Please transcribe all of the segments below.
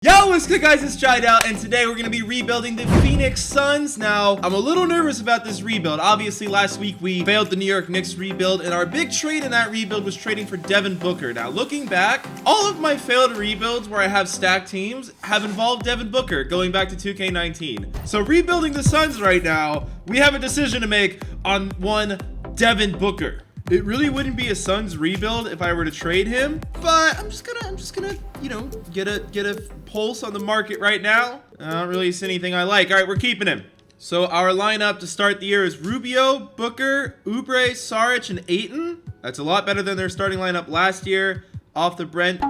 Yo, what's good guys, it's Jiedel, and today we're going to be rebuilding the Phoenix Suns. Now, I'm a little nervous about this rebuild. Obviously, last week we failed the New York Knicks rebuild, and our big trade in that rebuild was trading for Devin Booker. Now, looking back, all of my failed rebuilds where I have stacked teams have involved Devin Booker, going back to 2K19. So, rebuilding the Suns right now, we have a decision to make on one Devin Booker. It really wouldn't be a Suns rebuild if I were to trade him, but I'm just gonna, you know, get a pulse on the market right now. I don't really see anything I like. All right, we're keeping him. So our lineup to start the year is Rubio, Booker, Oubre, Saric, and Ayton. That's a lot better than their starting lineup last year. Off the bench,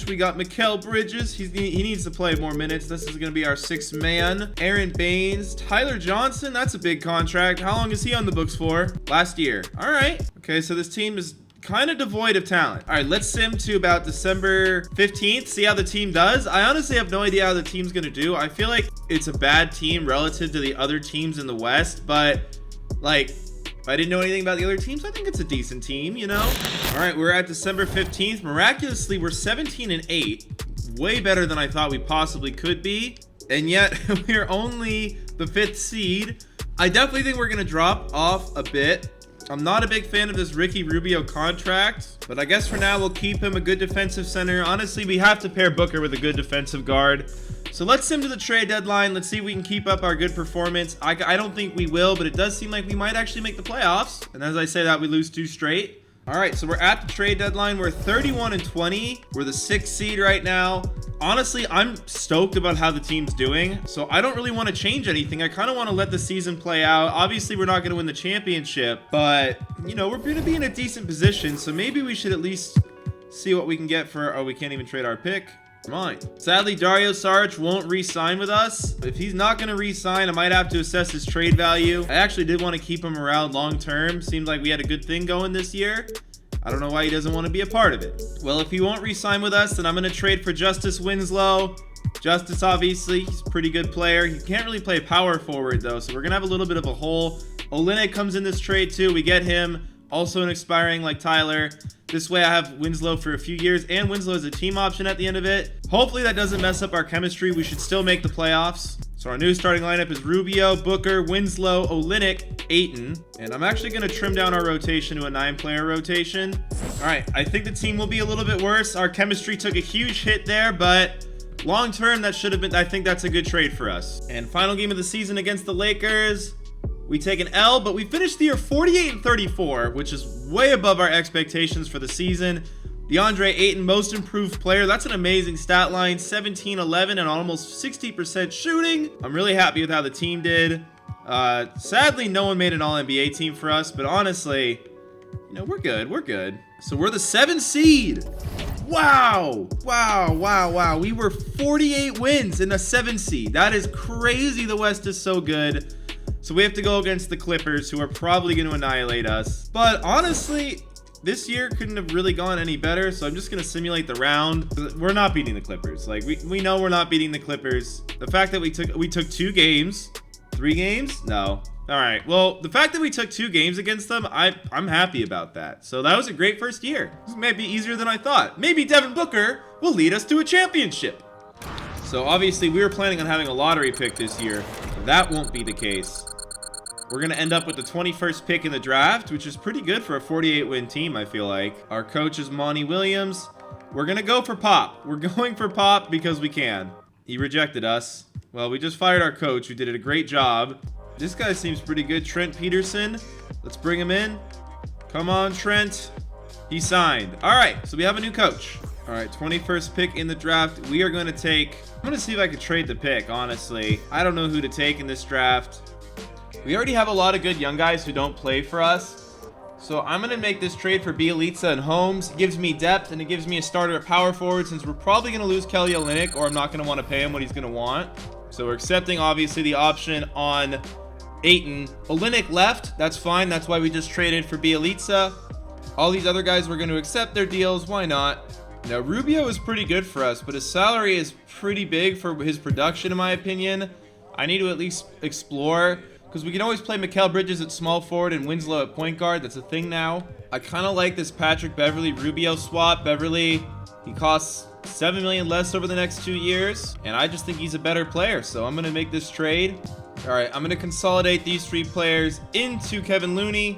we got Mikal Bridges. He needs to play more minutes. This is going to be our sixth man. Aaron Baines, Tyler Johnson. That's a big contract. How long is he on the books for? Last year. All right. Okay, so this team is kind of devoid of talent. All right, let's sim to about December 15th. See how the team does. I honestly have no idea how the team's going to do. I feel like it's a bad team relative to the other teams in the West, but like, if I didn't know anything about the other teams, I think it's a decent team, you know? All right, we're at December 15th. Miraculously, we're 17-8. Way better than I thought we possibly could be. And yet, we're only the 5th seed. I definitely think we're going to drop off a bit. I'm not a big fan of this Ricky Rubio contract, but I guess for now, we'll keep him a good defensive center. Honestly, we have to pair Booker with a good defensive guard. So let's sim to the trade deadline. Let's see if we can keep up our good performance. I don't think we will, but it does seem like we might actually make the playoffs. And as I say that, we lose 2 straight. All right, so we're at the trade deadline. We're 31-20. We're the 6th seed right now. Honestly, I'm stoked about how the team's doing. So I don't really want to change anything. I kind of want to let the season play out. Obviously, we're not going to win the championship, but you know, we're going to be in a decent position. So maybe we should at least see what we can get for, oh, we can't even trade our pick. Come on. Sadly, Dario Saric won't re-sign with us. If he's not going to re-sign, I might have to assess his trade value. I actually did want to keep him around long term. Seemed like we had a good thing going this year. I don't know why he doesn't want to be a part of it. Well, if he won't re-sign with us, then I'm going to trade for Justice Winslow. Justice, obviously, he's a pretty good player. He can't really play power forward, though, so we're going to have a little bit of a hole. Olynyk comes in this trade, too. We get him. Also an expiring like Tyler. This way I have Winslow for a few years, and Winslow is a team option at the end of it. Hopefully that doesn't mess up our chemistry. We should still make the playoffs. So our new starting lineup is Rubio, Booker, Winslow, Olynyk, Ayton. And I'm actually going to trim down our rotation to a 9-player rotation. All right, I think the team will be a little bit worse. Our chemistry took a huge hit there, but long term that should have been, I think that's a good trade for us. And final game of the season against the Lakers. We take an L, but we finished the year 48-34, which is way above our expectations for the season. DeAndre Ayton, most improved player. That's an amazing stat line. 17-11 and almost 60% shooting. I'm really happy with how the team did. Sadly, no one made an All-NBA team for us, but honestly, you know, we're good. We're good. So we're the 7th seed. Wow. Wow. We were 48 wins in the 7th seed. That is crazy. The West is so good. So we have to go against the Clippers, who are probably going to annihilate us. But honestly, this year couldn't have really gone any better. So I'm just going to simulate the round. We're not beating the Clippers. Like, we know we're not beating the Clippers. The fact that we took 2 games, 3 games? No. All right. Well, the fact that we took 2 games against them, I'm happy about that. So that was a great first year. This might be easier than I thought. Maybe Devin Booker will lead us to a championship. So obviously we were planning on having a lottery pick this year. That won't be the case. We're going to end up with the 21st pick in the draft, which is pretty good for a 48-win team, I feel like. Our coach is Monty Williams. We're going to go for Pop. We're going for Pop because we can. He rejected us. Well, we just fired our coach, who did a great job. This guy seems pretty good. Trent Peterson. Let's bring him in. Come on, Trent. He signed. All right, so we have a new coach. All right, 21st pick in the draft. We are going to take... I'm going to see if I can trade the pick, honestly. I don't know who to take in this draft. We already have a lot of good young guys who don't play for us. So I'm going to make this trade for Bielitsa and Holmes. It gives me depth, and it gives me a starter at power forward, since we're probably going to lose Kelly Olynyk, or I'm not going to want to pay him what he's going to want. So we're accepting, obviously, the option on Ayton. Olynyk left. That's fine. That's why we just traded for Bielitsa. All these other guys, we're going to accept their deals. Why not? Now, Rubio is pretty good for us, but his salary is pretty big for his production, in my opinion. I need to at least explore, because we can always play Mikal Bridges at small forward and Winslow at point guard. That's a thing now. I kind of like this Patrick Beverly Rubio swap. Beverly, he costs $7 million less over the next 2 years. And I just think he's a better player. So I'm going to make this trade. All right, I'm going to consolidate these 3 players into Kevin Looney.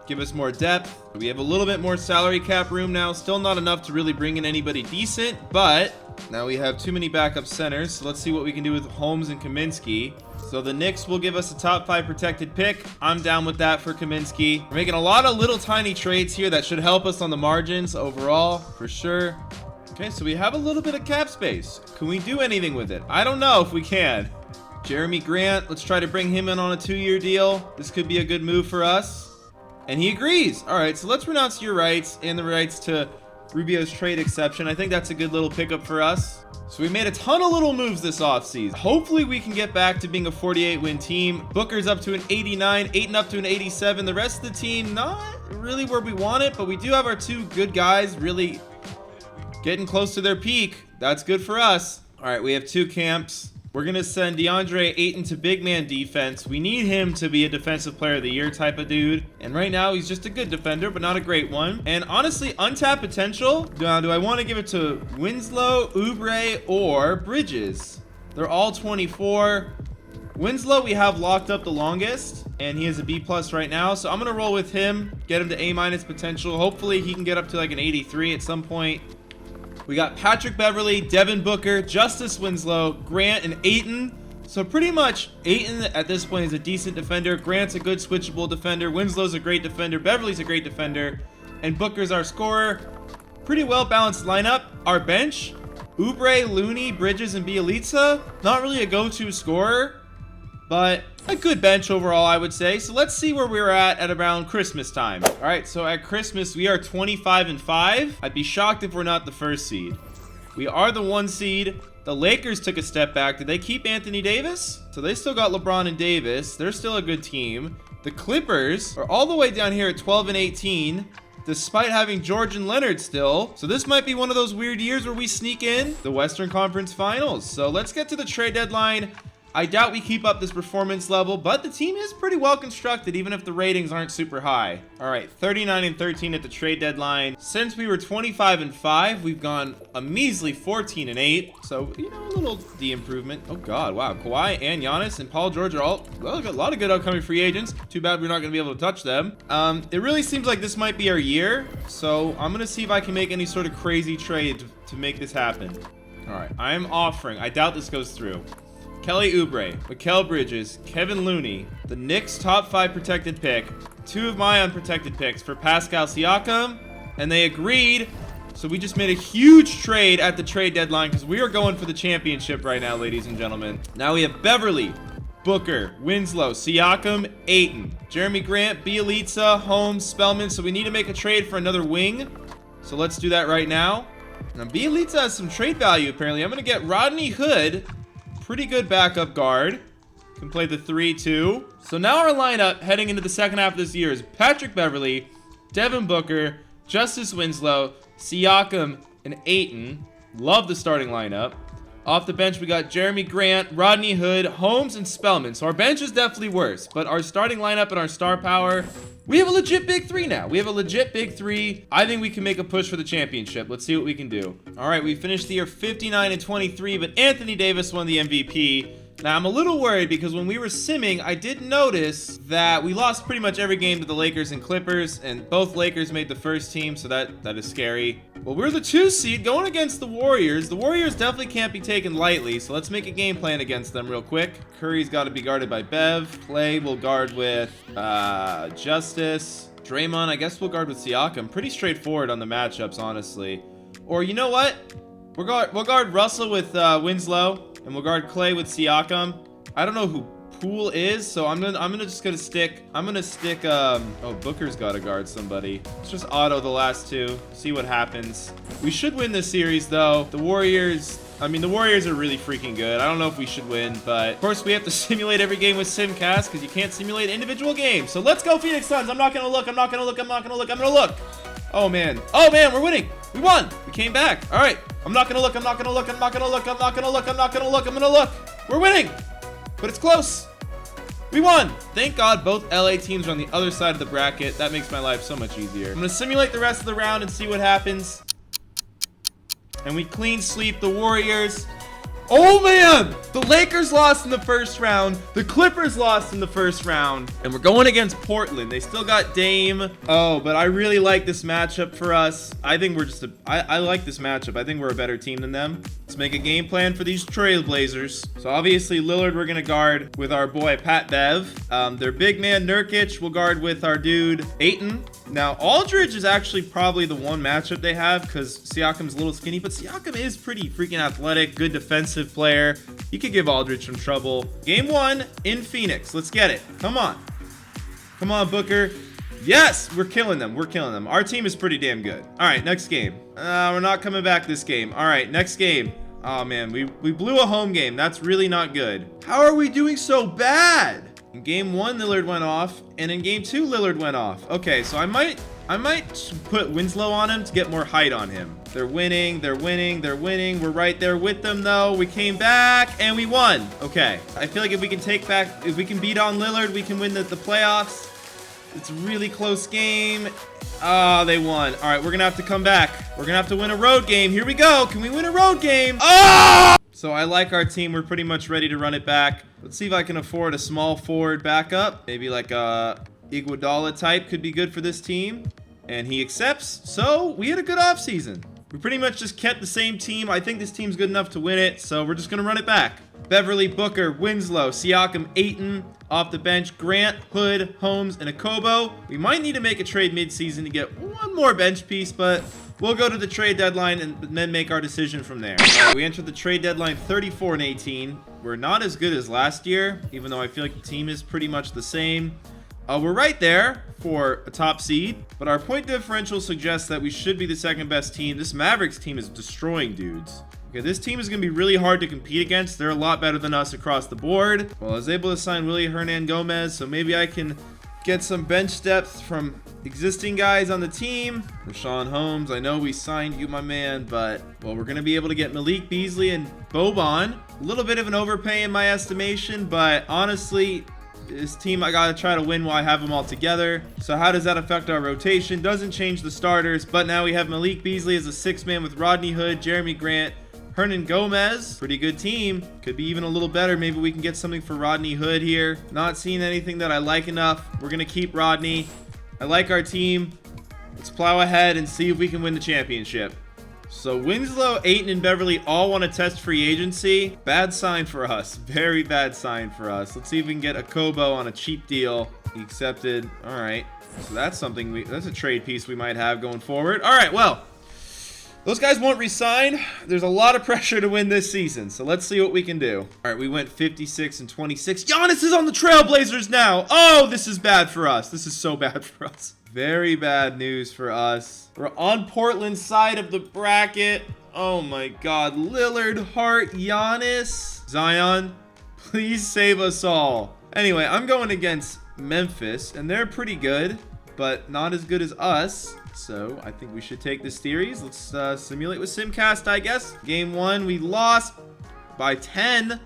Give us more depth. We have a little bit more salary cap room now. Still not enough to really bring in anybody decent, but now we have too many backup centers. So let's see what we can do with Holmes and Kaminsky. So the Knicks will give us a top 5 protected pick. I'm down with that for Kaminsky. We're making a lot of little tiny trades here that should help us on the margins overall, for sure. Okay, so we have a little bit of cap space. Can we do anything with it? I don't know if we can. Jeremy Grant, let's try to bring him in on a 2-year deal. This could be a good move for us. And he agrees. All right, so let's renounce your rights and the rights to Rubio's trade exception. I think that's a good little pickup for us. So we made a ton of little moves this offseason. Hopefully we can get back to being a 48-win team. Booker's up to an 89, Ayton up to an 87. The rest of the team, not really where we want it, but we do have our 2 good guys really getting close to their peak. That's good for us. All right, we have 2 camps. We're going to send DeAndre Ayton to big man defense. We need him to be a defensive player of the year type of dude. And right now, he's just a good defender, but not a great one. And honestly, untapped potential. Do I want to give it to Winslow, Oubre, or Bridges? They're all 24. Winslow, we have locked up the longest, and he is a B+ right now. So I'm going to roll with him, get him to A- potential. Hopefully, he can get up to like an 83 at some point. We got Patrick Beverley, Devin Booker, Justice Winslow, Grant, and Ayton. So pretty much Ayton at this point is a decent defender. Grant's a good switchable defender. Winslow's a great defender. Beverly's a great defender. And Booker's our scorer. Pretty well balanced lineup. Our bench, Oubre, Looney, Bridges, and Bjelica. Not really a go-to scorer, but a good bench overall, I would say. So let's see where we're at around Christmas time. All right, so at Christmas, we are 25-5. I'd be shocked if we're not the 1st seed. We are the 1 seed. The Lakers took a step back. Did they keep Anthony Davis? So they still got LeBron and Davis. They're still a good team. The Clippers are all the way down here at 12-18, despite having George and Leonard still. So this might be one of those weird years where we sneak in the Western Conference Finals. So let's get to the trade deadline. I doubt we keep up this performance level, but the team is pretty well constructed, even if the ratings aren't super high. All right, 39-13 at the trade deadline. Since we were 25-5, we've gone a measly 14-8. So, you know, a little de-improvement. Oh God, wow. Kawhi and Giannis and Paul George are all, well, a lot of good upcoming free agents. Too bad we're not going to be able to touch them. It really seems like this might be our year. So I'm going to see if I can make any sort of crazy trade to make this happen. All right, I'm offering. I doubt this goes through. Kelly Oubre, Mikal Bridges, Kevin Looney, the Knicks top 5 protected pick, 2 of my unprotected picks for Pascal Siakam, and they agreed. So we just made a huge trade at the trade deadline because we are going for the championship right now, ladies and gentlemen. Now we have Beverly, Booker, Winslow, Siakam, Ayton, Jeremy Grant, Bjelica, Holmes, Spellman. So we need to make a trade for another wing. So let's do that right now. Now Bjelica has some trade value apparently. I'm going to get Rodney Hood. Pretty good backup guard. Can play the 3-2. So now our lineup heading into the second half of this year is Patrick Beverley, Devin Booker, Justice Winslow, Siakam, and Ayton. Love the starting lineup. Off the bench, we got Jeremy Grant, Rodney Hood, Holmes, and Spellman. So our bench is definitely worse, but our starting lineup and our star power, we have a legit big 3 now. We have a legit big 3. I think we can make a push for the championship. Let's see what we can do. All right, we finished the year 59-23, but Anthony Davis won the MVP. Now, I'm a little worried because when we were simming, I did notice that we lost pretty much every game to the Lakers and Clippers, and both Lakers made the first team, so that is scary. Well, we're the 2 seed going against the Warriors. The Warriors definitely can't be taken lightly, so let's make a game plan against them real quick. Curry's got to be guarded by Bev. Clay will guard with Justice. Draymond, I guess we'll guard with Siakam. Pretty straightforward on the matchups, honestly. Or you know what? We'll guard Russell with Winslow. And we'll guard Clay with Siakam. I don't know who Poole is, so I'm gonna stick. Oh, Booker's gotta guard somebody. Let's just auto the last 2. See what happens. We should win this series though. The Warriors are really freaking good. I don't know if we should win, but of course we have to simulate every game with Simcast because you can't simulate individual games. So let's go Phoenix Suns. I'm not gonna look. I'm gonna look. Oh man, we're winning. We won. We came back. All right. I'm not gonna look. I'm gonna look. We're winning. But it's close. We won. Thank God both LA teams are on the other side of the bracket. That makes my life so much easier. I'm gonna simulate the rest of the round and see what happens. And we clean sweep the Warriors. Oh man, the Lakers lost in the first round. The Clippers lost in the first round. And we're going against Portland. They still got Dame. Oh, but I really like this matchup for us. I think we're just I like this matchup. I think we're a better team than them. Let's make a game plan for these Trailblazers. So obviously Lillard we're gonna guard with our boy Pat Bev. Their big man Nurkic will guard with our dude Ayton. Now, Aldridge is actually probably the one matchup they have because Siakam's a little skinny, but Siakam is pretty freaking athletic, good defensive player. He could give Aldridge some trouble. Game 1 in Phoenix. Let's get it. Come on. Come on, Booker. Yes, we're killing them. We're killing them. Our team is pretty damn good. All right, next game. We're not coming back this game. All right, next game. Oh, man, we blew a home game. That's really not good. How are we doing so bad? In game 1, Lillard went off, and in game 2, Lillard went off. Okay, so I might put Winslow on him to get more height on him. They're winning, they're winning, they're winning. We're right there with them, though. We came back, and we won. Okay, I feel like if we can beat on Lillard, we can win the playoffs. It's a really close game. Oh, they won. All right, we're going to have to come back. We're going to have to win a road game. Here we go. Can we win a road game? Oh! So I like our team. We're pretty much ready to run it back. Let's see if I can afford a small forward backup. Maybe like a Iguodala type could be good for this team. And he accepts. So we had a good offseason. We pretty much just kept the same team. I think this team's good enough to win it. So we're just going to run it back. Beverly, Booker, Winslow, Siakam, Ayton. Off the bench, Grant, Hood, Holmes, and Akobo. We might need to make a trade midseason to get one more bench piece, but we'll go to the trade deadline and then make our decision from there. We entered the trade deadline 34-18. We're not as good as last year, even though I feel like the team is pretty much the same. We're right there for a top seed, but our point differential suggests that we should be the second best team. This Mavericks team is destroying dudes. Okay, this team is going to be really hard to compete against. They're a lot better than us across the board. Well, I was able to sign Willie Hernan Gomez, so maybe I can get some bench depth from existing guys on the team. Rashawn Holmes, I know we signed you, my man, but, well, we're going to be able to get Malik Beasley and Boban. A little bit of an overpay in my estimation, but honestly, this team, I got to try to win while I have them all together. So how does that affect our rotation? Doesn't change the starters, but now we have Malik Beasley as a sixth man with Rodney Hood, Jeremy Grant, Hernan Gomez. Pretty good team. Could be even a little better. Maybe we can get something for Rodney Hood here. Not seeing anything that I like enough. We're going to keep Rodney. I like our team. Let's plow ahead and see if we can win the championship. So Winslow, Ayton, and Beverly all want to test free agency. Bad sign for us. Very bad sign for us. Let's see if we can get Akobo on a cheap deal. He accepted. All right. So that's something that's a trade piece we might have going forward. All right, well, those guys won't resign. There's a lot of pressure to win this season, so let's see what we can do. All right, we went 56 and 26. Giannis is on the Trailblazers now. Oh, this is bad for us. This is so bad for us. Very bad news for us. We're on Portland's side of the bracket. Oh my God. Lillard, Hart, Giannis. Zion, please save us all. Anyway, I'm going against Memphis, and they're pretty good, but not as good as us. So I think we should take this series. Let's simulate with Simcast, I guess. Game 1, we lost by 10.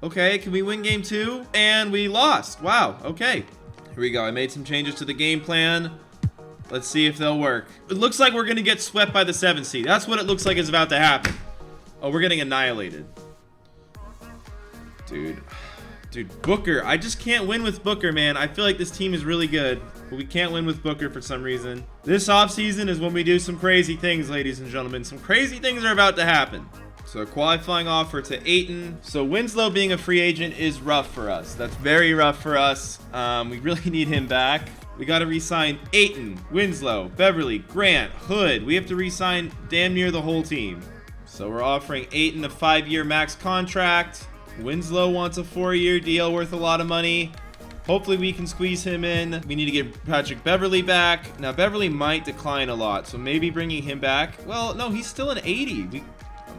Okay, can we win game 2? And we lost. Wow, okay. Here we go. I made some changes to the game plan. Let's see if they'll work. It looks like we're going to get swept by the 7th seed. That's what it looks like is about to happen. Oh, we're getting annihilated. Dude, Booker. I just can't win with Booker, man. I feel like this team is really good, but we can't win with Booker for some reason. This offseason is when we do some crazy things, ladies and gentlemen. Some crazy things are about to happen. So a qualifying offer to Ayton. So Winslow being a free agent is rough for us. That's very rough for us. We really need him back. We got to re-sign Ayton, Winslow, Beverly, Grant, Hood. We have to re-sign damn near the whole team. So we're offering Ayton a 5-year max contract. Winslow wants a 4-year deal worth a lot of money. Hopefully we can squeeze him in. We need to get Patrick Beverly back. Now Beverly might decline a lot, so maybe bringing him back. Well, no, he's still an 80.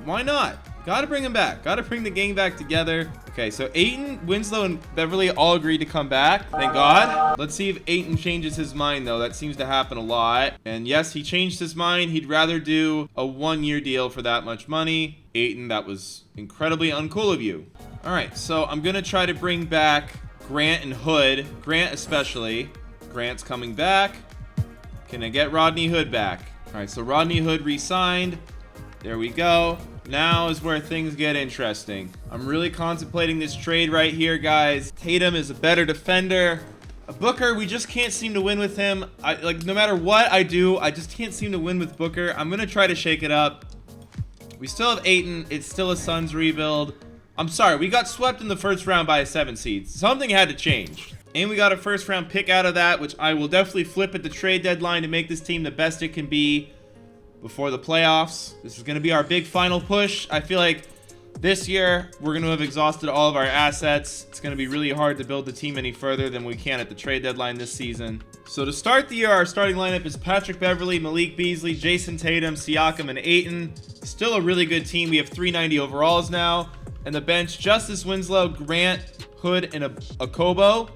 Why not? Gotta bring him back. Gotta bring the gang back together. Okay, so Ayton, Winslow, and Beverly all agreed to come back. Thank God. Let's see if Ayton changes his mind, though. That seems to happen a lot. And yes, he changed his mind. He'd rather do a 1-year deal for that much money. Ayton, that was incredibly uncool of you. All right, so I'm gonna try to bring back Grant and Hood. Grant especially. Grant's coming back. Can I get Rodney Hood back? All right, so Rodney Hood re-signed. There we go. Now is where things get interesting. I'm really contemplating this trade right here, guys. Tatum is a better defender. Booker, we just can't seem to win with him. No matter what I do, I just can't seem to win with Booker. I'm gonna try to shake it up. We still have Ayton. It's still a Suns rebuild. I'm sorry, we got swept in the first round by a 7 seed. Something had to change. And we got a first round pick out of that, which I will definitely flip at the trade deadline to make this team the best it can be before the playoffs. This is going to be our big final push. I feel like this year we're going to have exhausted all of our assets. It's going to be really hard to build the team any further than we can at the trade deadline this season. So to start the year, our starting lineup is Patrick Beverley, Malik Beasley, Jason Tatum, Siakam, and Ayton. Still a really good team. We have 390 overalls now. And the bench, Justice Winslow, Grant, Hood, and Okobo.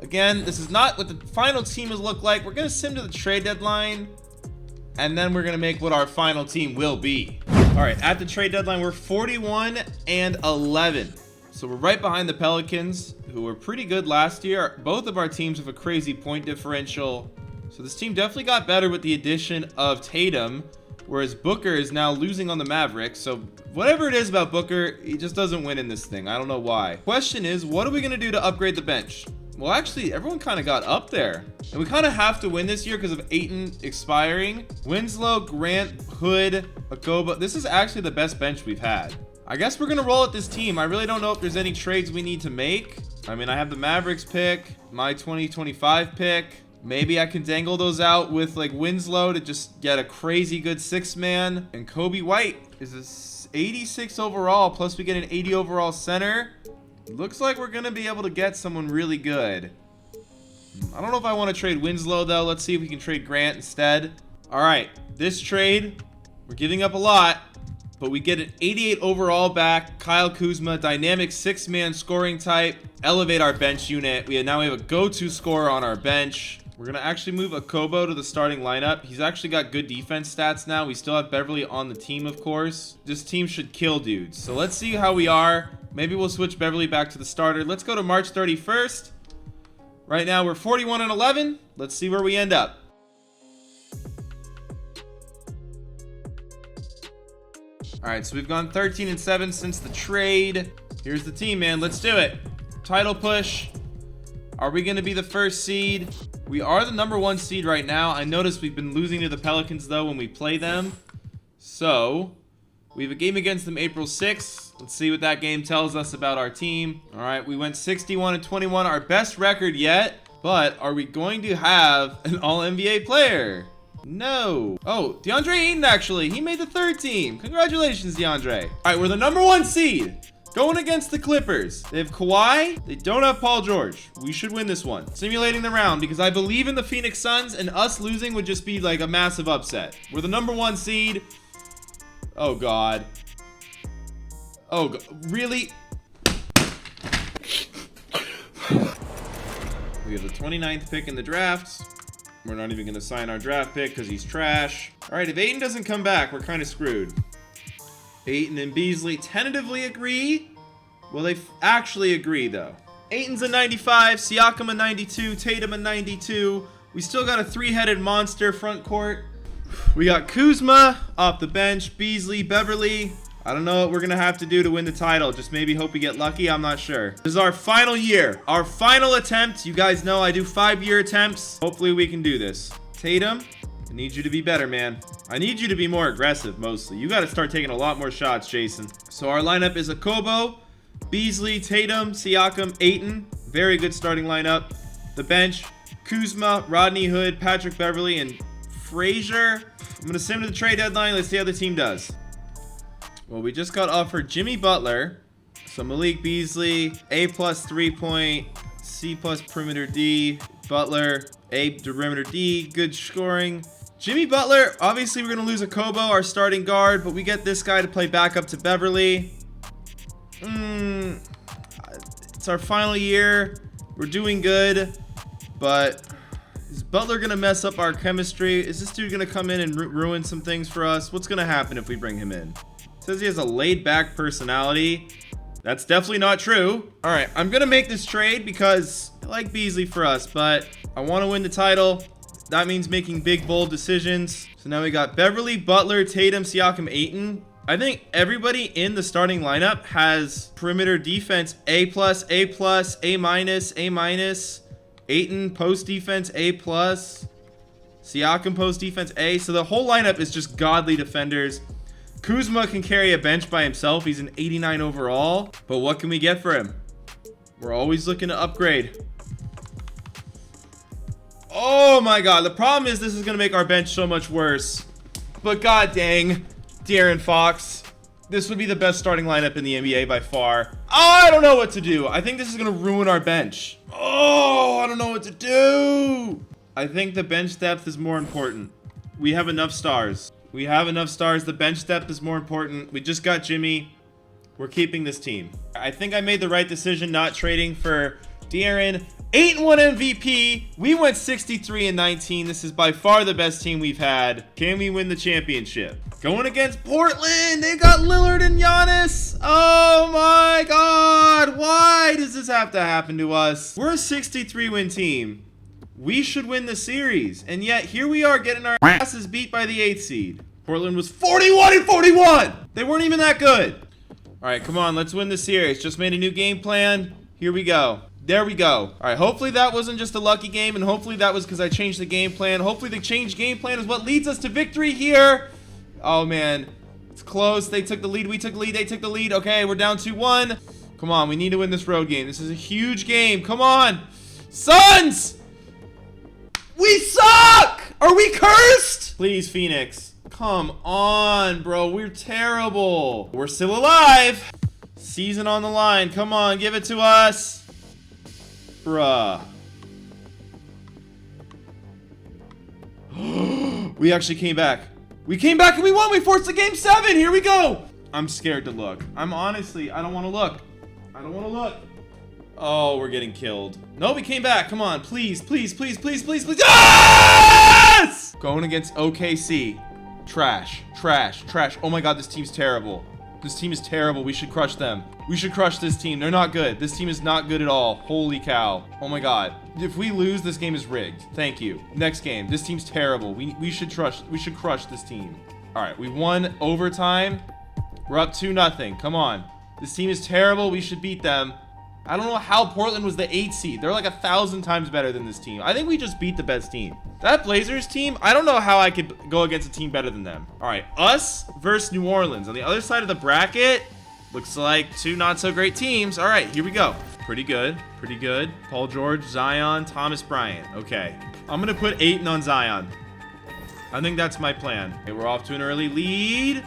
Again, this is not what the final team will look like. We're going to sim to the trade deadline, and then we're going to make what our final team will be. All right, at the trade deadline, we're 41-11. So we're right behind the Pelicans, who were pretty good last year. Both of our teams have a crazy point differential. So this team definitely got better with the addition of Tatum, whereas Booker is now losing on the Mavericks. So whatever it is about Booker, he just doesn't win in this thing. I don't know why. Question is, what are we going to do to upgrade the bench? Well, actually, everyone kind of got up there. And we kind of have to win this year because of Ayton expiring. Winslow, Grant, Hood, Okobo. This is actually the best bench we've had. I guess we're going to roll with this team. I really don't know if there's any trades we need to make. I mean, I have the Mavericks pick, my 2025 pick. Maybe I can dangle those out with like Winslow to just get a crazy good 6-man. And Kobe White is a 86 overall, plus we get an 80 overall center. Looks like we're going to be able to get someone really good. I don't know if I want to trade Winslow, though. Let's see if we can trade Grant instead. All right, this trade, we're giving up a lot, but we get an 88 overall back. Kyle Kuzma, dynamic 6-man scoring type. Elevate our bench unit. Now we have a go-to scorer on our bench. We're going to actually move Okobo to the starting lineup. He's actually got good defense stats now. We still have Beverly on the team, of course. This team should kill dudes. So let's see how we are. Maybe we'll switch Beverly back to the starter. Let's go to March 31st. Right now, we're 41-11. Let's see where we end up. All right, so we've gone 13-7 since the trade. Here's the team, man. Let's do it. Title push. Are we going to be the first seed? We are the number 1 seed right now. I noticed we've been losing to the Pelicans, though, when we play them. So we have a game against them April 6th. Let's see what that game tells us about our team. All right, we went 61-21, our best record yet. But are we going to have an All-NBA player? No. Oh, DeAndre Ayton, actually. He made the 3rd team. Congratulations, DeAndre. All right, we're the number 1 seed. Going against the Clippers. They have Kawhi. They don't have Paul George. We should win this one. Simulating the round because I believe in the Phoenix Suns, and us losing would just be like a massive upset. We're the number 1 seed. Oh, God. Oh, really? We have the 29th pick in the draft. We're not even going to sign our draft pick because he's trash. All right, if Ayton doesn't come back, we're kind of screwed. Ayton and Beasley tentatively agree. Will they actually agree, though? Ayton's a 95, Siakam a 92, Tatum a 92. We still got a 3-headed monster front court. We got Kuzma off the bench, Beasley, Beverly. I don't know what we're going to have to do to win the title. Just maybe hope we get lucky. I'm not sure. This is our final year. Our final attempt. You guys know I do 5-year attempts. Hopefully we can do this. Tatum, I need you to be better, man. I need you to be more aggressive, mostly. You got to start taking a lot more shots, Jason. So our lineup is Okobo, Beasley, Tatum, Siakam, Ayton. Very good starting lineup. The bench, Kuzma, Rodney Hood, Patrick Beverly, and Frazier. I'm going to sim to the trade deadline. Let's see how the team does. Well, we just got offered Jimmy Butler. So Malik Beasley, A+ 3-point, C+ perimeter D. Butler, A perimeter D, good scoring. Jimmy Butler, obviously we're going to lose Okobo, our starting guard, but we get this guy to play backup to Beverly. It's our final year. We're doing good, but is Butler going to mess up our chemistry? Is this dude going to come in and ruin some things for us? What's going to happen if we bring him in? Says he has a laid-back personality. That's definitely not true. All right, I'm going to make this trade because I like Beasley for us, but I want to win the title. That means making big, bold decisions. So now we got Beverly, Butler, Tatum, Siakam, Ayton. I think everybody in the starting lineup has perimeter defense A+, A+, A-, A-. Ayton, post defense A+. Siakam, post defense A. So the whole lineup is just godly defenders. Kuzma can carry a bench by himself. He's an 89 overall. But what can we get for him? We're always looking to upgrade. Oh my god. The problem is this is going to make our bench so much worse. But god dang, De'Aaron Fox. This would be the best starting lineup in the NBA by far. I don't know what to do. I think this is going to ruin our bench. Oh, I don't know what to do. I think the bench depth is more important. We have enough stars. We have enough stars. The bench depth is more important. We just got Jimmy. We're keeping this team. I think I made the right decision not trading for De'Aaron. 8-1 MVP. We went 63-19. This is by far the best team we've had. Can we win the championship? Going against Portland. They got Lillard and Giannis. Oh my god. Why does this have to happen to us? We're a 63-win team. We should win the series. And yet here we are getting our asses beat by the 8th seed. Portland was 41-41. They weren't even that good. All right, come on. Let's win the series. Just made a new game plan. Here we go. There we go. All right, hopefully that wasn't just a lucky game, and hopefully that was because I changed the game plan. Hopefully the changed game plan is what leads us to victory here. Oh, man. It's close. They took the lead. We took the lead. They took the lead. Okay, we're down 2-1. Come on, we need to win this road game. This is a huge game. Come on. Suns! We suck! Are we cursed? Please, Phoenix. Come on, bro. We're terrible. We're still alive. Season on the line. Come on, give it to us. Bruh. We actually came back. We came back and we won. We forced the game 7. Here we go. I'm scared to look. I don't want to look. I don't want to look. Oh, we're getting killed. No, we came back. Come on. Please, please, please, please, please, please. Yes! Going against OKC. Trash, trash, trash. Oh my god, this team's terrible. This team is terrible. We should crush them. We should crush this team. They're not good. This team is not good at all. Holy cow. Oh my god. If we lose, this game is rigged. Thank you. Next game. This team's terrible. We should crush this team. All right, we won overtime. We're up 2-0. Come on. This team is terrible. We should beat them. I don't know how Portland was the 8th seed. They're like 1,000 times better than this team. I think we just beat the best team. That Blazers team, I don't know how I could go against a team better than them. All right, us versus New Orleans. On the other side of the bracket, looks like 2 not so great teams. All right, here we go. Pretty good, pretty good. Paul George, Zion, Thomas Bryant. Okay, I'm gonna put Ayton on Zion. I think that's my plan. Okay, we're off to an early lead.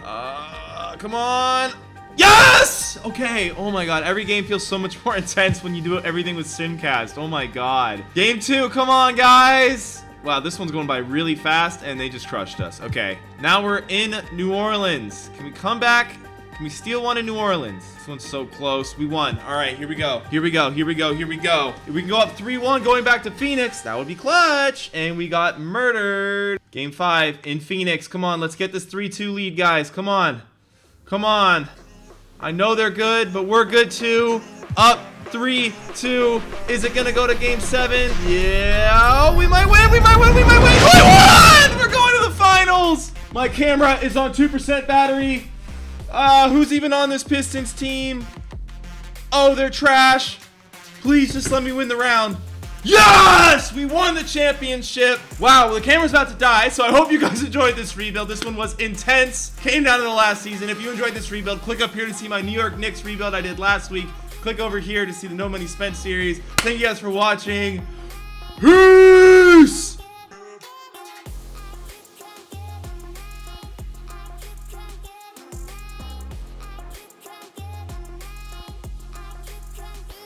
Come on. Yes! Okay, oh my god, every game feels so much more intense when you do everything with Simcast. Oh my god. Game 2, come on, guys! Wow, this one's going by really fast, and they just crushed us. Okay, now we're in New Orleans. Can we come back? Can we steal one in New Orleans? This one's so close. We won. All right, here we go. Here we go, here we go, here we go. If we can go up 3-1 going back to Phoenix, that would be clutch. And we got murdered. Game 5 in Phoenix. Come on, let's get this 3-2 lead, guys. Come on. Come on. I know they're good, but we're good too. Up 3-2. Is it gonna go to game 7? Yeah. We might win. We might win. We might win. We won! We're going to the finals. My camera is on 2% battery. Who's even on this Pistons team? Oh, they're trash. Please just let me win the round. Yes! We won the championship. Wow, well, the camera's about to die, so I hope you guys enjoyed this rebuild. This one was intense. Came down to the last season. If you enjoyed this rebuild, click up here to see my New York Knicks rebuild I did last week. Click over here to see the No Money Spent series. Thank you guys for watching. Peace!